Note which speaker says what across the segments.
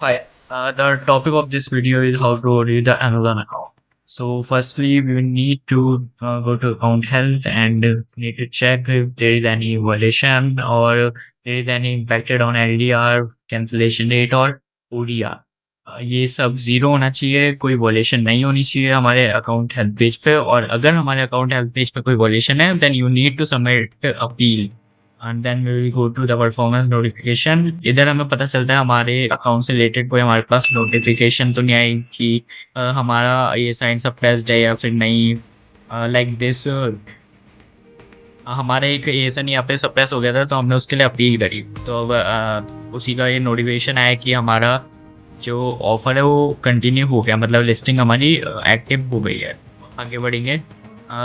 Speaker 1: Hi, the topic of this video is how to read the Amazon account. So firstly, we will need to go to account health and need to check if there is any violation or there is any impacted on LDR, cancellation rate और ODR. ये सब zero होना चाहिए, कोई वॉलेशन नहीं होनी चाहिए हमारे अकाउंट हेल्थ पेज पे और अगर हमारे अकाउंट हेल्थ पेज पे कोई वॉलेशन है then you need to submit appeal and then we will go to the performance notification. इधर हमें पता चलता है हमारे अकाउंट से रिलेटेड कोई हमारे पास नोटिफिकेशन तो नहीं आई कि हमारा ये साइन सप्रेस्ड है या फिर नहीं। लाइक दिस हमारे एक एएसएन यहाँ पे सप्रेस हो गया था तो हमने उसके लिए अपील करी तो अब उसी का ये नोटिफिकेशन आया कि हमारा जो ऑफर है वो कंटिन्यू हो गया, मतलब लिस्टिंग हमारी एक्टिव हो गई है। आगे बढ़ेंगे।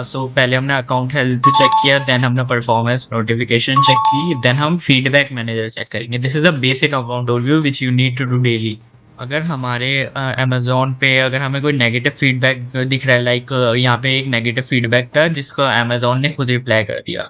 Speaker 1: सो पहले हमने अकाउंट हेल्थ चेक किया, देन हमने परफॉर्मेंस नोटिफिकेशन चेक की, देन हम फीडबैक मैनेजर चेक करेंगे। This is a basic account overview which you need to do daily. अगर हमारे अमेजोन पे अगर हमें कोई नेगेटिव फीडबैक दिख रहा है, लाइक यहाँ पे एक नेगेटिव फीडबैक था जिसका अमेजोन ने खुद रिप्लाई कर दिया।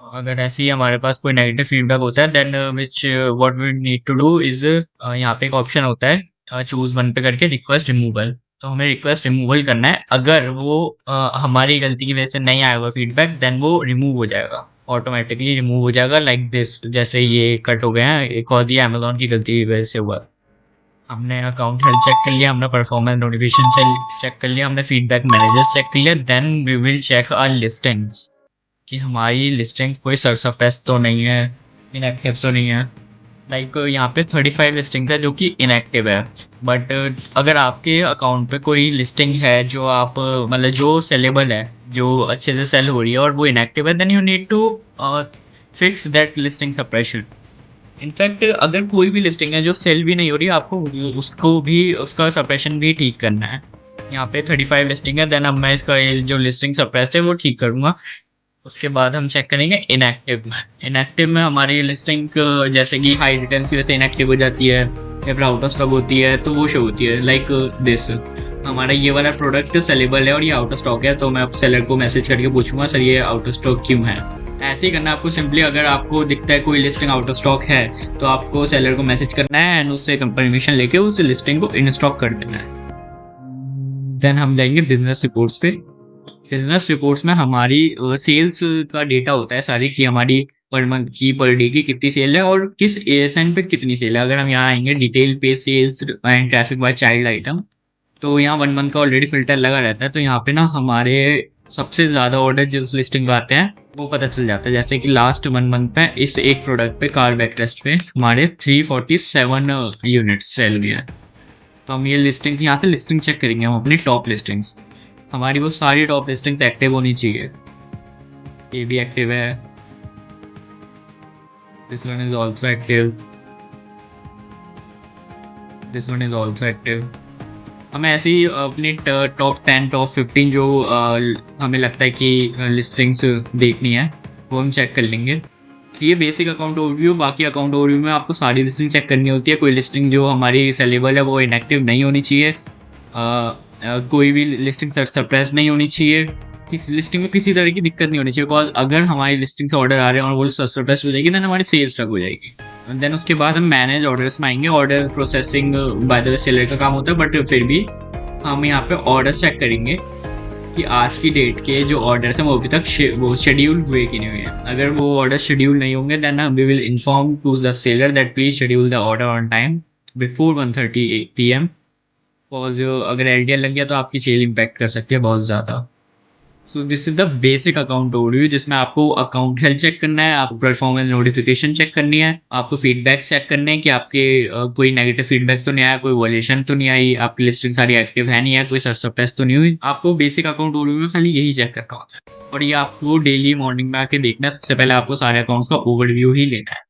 Speaker 1: अगर ऐसे ही हमारे पास कोई नेगेटिव फीडबैक होता है then which what we need to do is यहाँ पे एक ऑप्शन होता है चूज वन पे करके रिक्वेस्ट रिमूवल। तो हमें रिक्वेस्ट रिमूवल करना है। अगर वो हमारी गलती की वजह से नहीं आया हुआ फीडबैक देन वो रिमूव हो जाएगा, ऑटोमेटिकली रिमूव हो जाएगा लाइक दिस। जैसे ये कट हो गया है, एक और दिया अमेजोन की गलती की वजह से हुआ। हमने अकाउंट हेल्थ चेक कर लिया, हमने परफॉर्मेंस नोटिफिकेशन चेक कर लिया, हमने फीडबैक मैनेजर्स चेक कर लिया, then we will check our listings कि हमारी लिस्टिंग्स कोई सरसफेस तो नहीं है, इनएक्टिव तो नहीं है। लाइक यहाँ पे 35 लिस्टिंग्स है जो कि इनएक्टिव है। बट अगर आपके अकाउंट पे कोई लिस्टिंग है जो आप मतलब जो सेलेबल है, जो अच्छे से सेल हो रही है और वो इनएक्टिव है, then you need to fix that listing suppression. In fact अगर कोई भी लिस्टिंग है जो सेल भी नहीं हो रही, आपको उसको भी उसका सप्रेशन भी ठीक करना है। यहाँ पे 35 लिस्टिंग है, देन अब मैं इसका जो लिस्टिंग सप्रेस्ड है वो ठीक करूँगा। उसके बाद हम चेक करेंगे इनएक्टिव में। इनएक्टिव में हमारी लिस्टिंग जैसे कि हाई रिटर्न्स की वजह से इनएक्टिव हो जाती है या फिर आउट ऑफ स्टॉक होती है तो वो शो होती है लाइक दिस। हमारा ये वाला प्रोडक्ट सेलेबल है और ये आउट ऑफ स्टॉक है तो मैं अब सेलर को मैसेज करके पूछूंगा सर ये आउट ऑफ स्टॉक क्यों है। ऐसे ही करना आपको सिंपली। अगर आपको दिखता है कोई लिस्टिंग आउट ऑफ स्टॉक है तो आपको सेलर को मैसेज करना है एंड उससे परमिशन लेके उस लिस्टिंग को इन स्टॉक कर देना है। देन हम जाएंगे बिजनेस रिपोर्ट्स पे। बिजनेस रिपोर्ट्स में हमारी सेल्स का डेटा होता है सारी कि हमारी पर मंथ की पर डे की कितनी सेल है और किस एएसएन पे कितनी सेल है। अगर हम यहाँ आएंगे डिटेल पे sales and traffic by child item, तो यहाँ 1 मंथ का ऑलरेडी फिल्टर लगा रहता है। तो यहाँ पे ना हमारे सबसे ज़्यादा ऑर्डर जिस लिस्टिंग पे आते हैं वो पता चल जाता है। जैसे कि लास्ट 1 मंथ में इस एक प्रोडक्ट पे कार बैकरेस्ट पे हमारे 347 यूनिट सेल हुई है। तो हम ये लिस्टिंग्स यहाँ से लिस्टिंग चेक करेंगे, हम अपनी टॉप लिस्टिंग्स। हमारी वो सारी टॉप लिस्टिंग्स एक्टिव होनी चाहिए। ये भी एक्टिव है, this one is also active, this one is also active. हमें ऐसी अपनी टॉप 10 टॉप 15 जो हमें लगता है कि लिस्टिंग्स देखनी है वो हम चेक कर लेंगे। ये बेसिक अकाउंट ओवरव्यू। बाकी अकाउंट ओवरव्यू में आपको सारी लिस्टिंग चेक करनी होती है। कोई लिस्टिंग जो हमारी सेलेबल है वो इनएक्टिव नहीं होनी चाहिए। कोई भी लिस्टिंग सप्रेस नहीं होनी चाहिए। किसी लिस्टिंग में किसी तरह की दिक्कत नहीं होनी चाहिए, बिकॉज अगर हमारी लिस्टिंग से ऑर्डर आ रहे हैं और वो सप्रेस हो जाएगी देन हमारी सेल्स स्टक हो जाएगी। देन उसके बाद हम मैनेज ऑर्डर्स में आएंगे। Order processing by the way seller का काम होता है, बट फिर भी हम यहाँ पे ऑर्डर चेक करेंगे कि आज की डेट के जो ऑर्डर्स हैं वो अभी तक वो शेड्यूल हुए कि नहीं हुए हैं। अगर वो ऑर्डर शेड्यूल नहीं होंगे then we will inform to the seller that please schedule the order on time before 1:30 PM। Because अगर एलडीएल लग गया तो आपकी सेल इम्पैक्ट कर सकती है बहुत ज़्यादा। So this is the basic account overview जिसमें आपको अकाउंट हेल्थ चेक करना है, आपको परफॉर्मेंस नोटिफिकेशन चेक करनी है, आपको फीडबैक चेक करने हैं कि आपके कोई नेगेटिव फीडबैक तो नहीं आया, कोई वॉल्यूशन तो नहीं आई, आपकी लिस्टिंग सारी एक्टिव है नहीं है, कोई सप्रेस तो नहीं हुई। आपको बेसिक अकाउंट ओवरव्यू में खाली यही चेक करना होता है और ये आपको डेली मॉर्निंग में आके देखना है। सबसे पहले आपको सारे अकाउंट्स का ओवरव्यू ही लेना है।